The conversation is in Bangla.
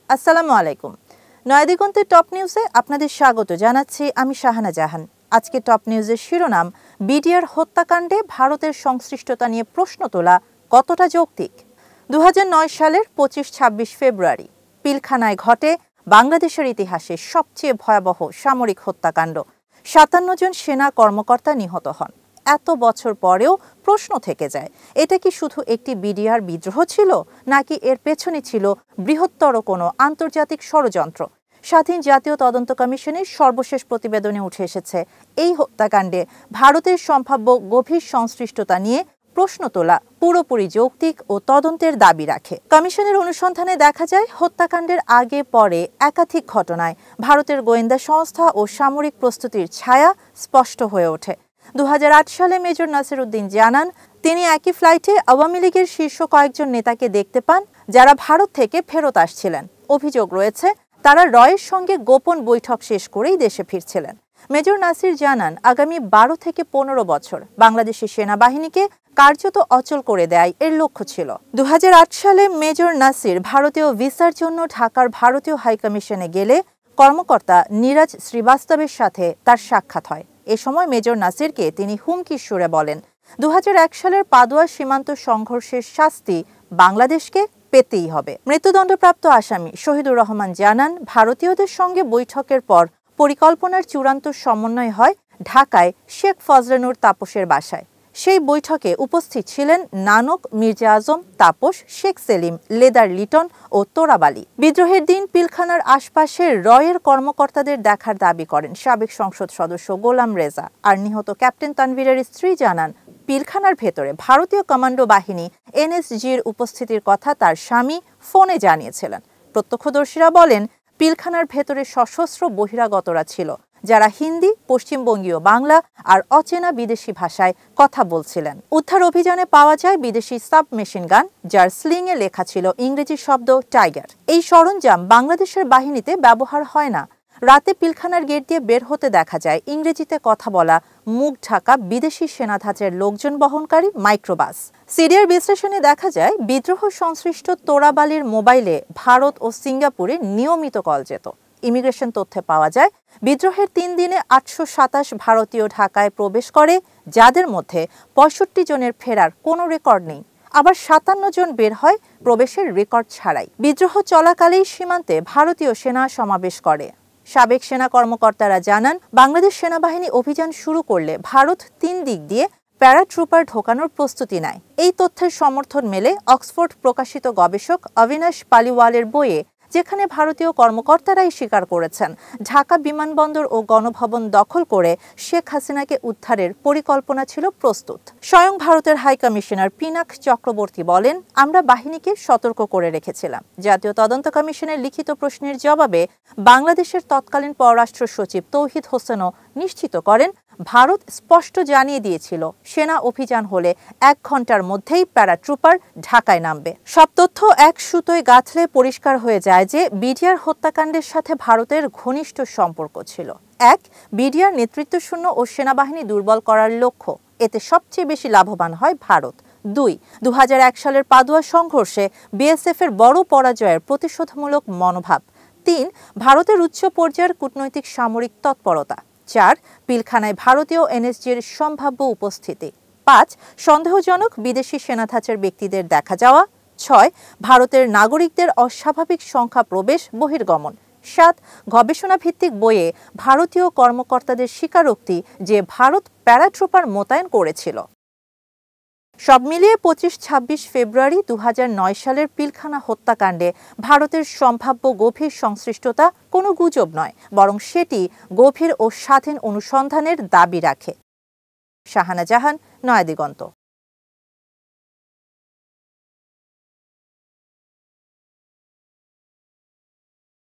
আসসালামু আলাইকুম। নয়াদিগন্তের টপ নিউজে আপনাদের স্বাগত জানাচ্ছি আমি শাহানা জাহান। আজকে টপ নিউজের শিরোনাম, বিডিআর হত্যাকাণ্ডে ভারতের সংশ্লিষ্টতা নিয়ে প্রশ্ন তোলা কতটা যৌক্তিক। 2009 সালের 25-26 ফেব্রুয়ারি পিলখানায় ঘটে বাংলাদেশের ইতিহাসে সবচেয়ে ভয়াবহ সামরিক হত্যাকাণ্ড। 57 জন সেনা কর্মকর্তা নিহত হন। এত বছর পরেও প্রশ্ন থেকে যায়, এটা কি শুধু একটি বিডিআর বিদ্রোহ ছিল, নাকি এর পেছনে ছিল বৃহত্তর কোনো আন্তর্জাতিক ষড়যন্ত্র? স্বাধীন জাতীয় তদন্ত কমিশনের সর্বশেষ প্রতিবেদনে উঠে এসেছে, এই হত্যাকাণ্ডে ভারতের সম্ভাব্য গভীর সংশ্লিষ্টতা নিয়ে প্রশ্ন তোলা পুরোপুরি যৌক্তিক ও তদন্তের দাবি রাখে। কমিশনের অনুসন্ধানে দেখা যায়, হত্যাকাণ্ডের আগে পরে একাধিক ঘটনায় ভারতের গোয়েন্দা সংস্থা ও সামরিক প্রস্তুতির ছায়া স্পষ্ট হয়ে ওঠে। 2008 সালে মেজর নাসির উদ্দিন জানান, তিনি একই ফ্লাইটে আওয়ামী লীগের শীর্ষ কয়েকজন নেতাকে দেখতে পান, যারা ভারত থেকে ফেরত আসছিলেন। অভিযোগ রয়েছে, তারা রয়ের সঙ্গে গোপন বৈঠক শেষ করেই দেশে ফিরছিলেন। মেজর নাসির জানান, আগামী 12 থেকে 15 বছর বাংলাদেশি সেনাবাহিনীকে কার্যত অচল করে দেয় এর লক্ষ্য ছিল। 2008 সালে মেজর নাসির ভারতীয় ভিসার জন্য ঢাকার ভারতীয় হাইকমিশনে গেলে কর্মকর্তা নীরাজ শ্রীবাস্তবের সাথে তার সাক্ষাৎ হয়। এ সময় মেজর নাসিরকে তিনি হুমকির সুরে বলেন, 2001 সালের পাদুয়া সীমান্ত সংঘর্ষের শাস্তি বাংলাদেশকে পেতেই হবে। মৃত্যুদণ্ডপ্রাপ্ত আসামি শহীদুর রহমান জানান, ভারতীয়দের সঙ্গে বৈঠকের পর পরিকল্পনার চূড়ান্ত সমন্বয় হয় ঢাকায় শেখ ফজলেনুর তাপসের বাসায়। সেই বৈঠকে উপস্থিত ছিলেন নানক, মির্জা আজম, তাপস, শেখ সেলিম, লেদার লিটন ও তোরাবালি। বিদ্রোহের দিন পিলখানার আশপাশের রয়ের কর্মকর্তাদের দেখার দাবি করেন সাবেক সংসদ সদস্য গোলাম রেজা। আর নিহত ক্যাপ্টেন তানভীরের স্ত্রী জানান, পিলখানার ভেতরে ভারতীয় কমান্ডো বাহিনী এনএসজির উপস্থিতির কথা তার স্বামী ফোনে জানিয়েছিলেন। প্রত্যক্ষদর্শীরা বলেন, পিলখানার ভেতরে সশস্ত্র বহিরাগতরা ছিল, যারা হিন্দি, পশ্চিমবঙ্গীয় বাংলা আর অচেনা বিদেশি ভাষায় কথা বলছিলেন। উদ্ধার অভিযানে পাওয়া যায় বিদেশি সাবমেশিন গান, যার স্লিংয়ে লেখা ছিল ইংরেজি শব্দ টাইগার। এই সরঞ্জাম বাংলাদেশের বাহিনীতে ব্যবহার হয় না। রাতে পিলখানার গেট দিয়ে বের হতে দেখা যায় ইংরেজিতে কথা বলা মুখ ঢাকা বিদেশি সেনা ধাঁচের লোকজন বহনকারী মাইক্রোবাস। সিরিয়ার বিশ্লেষণে দেখা যায়, বিদ্রোহ সংশ্লিষ্ট তোরাবালির মোবাইলে ভারত ও সিঙ্গাপুরে নিয়মিত কল যেত। ইমিগ্রেশন তথ্যে পাওয়া যায়, বিদ্রোহের 3 দিনে 827 ভারতীয় ঢাকায় প্রবেশ করে, যাদের মধ্যে 65 জনের ফেরার কোনো রেকর্ড নেই। আবার 57 জন বের হয় প্রবেশের রেকর্ড ছাড়াই। বিদ্রোহ চলাকালেই সীমান্তে ভারতীয় সেনা সমাবেশ করে। সাবেক সেনা কর্মকর্তারা জানান, বাংলাদেশ সেনাবাহিনী অভিযান শুরু করলে ভারত 3 দিক দিয়ে প্যারাট্রুপার ঢোকানোর প্রস্তুতি নেয়। এই তথ্যের সমর্থন মেলে অক্সফোর্ড প্রকাশিত গবেষক অবিনাশ পালিওয়ালের বইয়ে, যেখানে ভারতীয় কর্মকর্তারাই স্বীকার করেছেন ঢাকা বিমানবন্দর ও গণভবন দখল করে শেখ হাসিনাকে উদ্ধারের পরিকল্পনা ছিল প্রস্তুত। স্বয়ং ভারতের হাইকমিশনার পিনাক চক্রবর্তী বলেন, আমরা বাহিনীকে সতর্ক করে রেখেছিলাম। জাতীয় তদন্ত কমিশনের লিখিত প্রশ্নের জবাবে বাংলাদেশের তৎকালীন পররাষ্ট্র সচিব তৌহিদ হোসেনও নিশ্চিত করেন, ভারত স্পষ্ট জানিয়ে দিয়েছিল, সেনা অভিযান হলে 1 ঘন্টার মধ্যেই প্যারাট্রুপার ঢাকায় নামবে। সব তথ্য এক সুতোয় গাঁথলে পরিষ্কার হয়ে যায় যে বিডিআর হত্যাকাণ্ডের সাথে ভারতের ঘনিষ্ঠ সম্পর্ক ছিল। 1. বিডিআর নেতৃত্বশূন্য ও সেনাবাহিনী দুর্বল করার লক্ষ্য, এতে সবচেয়ে বেশি লাভবান হয় ভারত। 2. 2001 সালের পাদুয়া সংঘর্ষে বিএসএফ এর বড় পরাজয়ের প্রতিশোধমূলক মনোভাব। 3. ভারতের উচ্চ পর্যায়ের কূটনৈতিক সামরিক তৎপরতা। 4. পিলখানায় ভারতীয় এনএসজির সম্ভাব্য উপস্থিতি। 5. সন্দেহজনক বিদেশি সেনাধাঁচের ব্যক্তিদের দেখা যাওয়া। 6. ভারতের নাগরিকদের অস্বাভাবিক সংখ্যা প্রবেশ বহির্গমন। 7. গবেষণা ভিত্তিক বইয়ে ভারতীয় কর্মকর্তাদের স্বীকারোক্তি যে ভারত প্যারাট্রুপার মোতায়েন করেছিল। সব মিলিয়ে 25-26 ফেব্রুয়ারি 2009 সালের পিলখানা হত্যাকাণ্ডে ভারতের সম্ভাব্য গভীর সংশ্লিষ্টতা কোনো গুজব নয়, বরং সেটি গভীর ও স্বাধীন অনুসন্ধানের দাবি রাখে। শাহানা জাহান, নয়াদিগন্ত।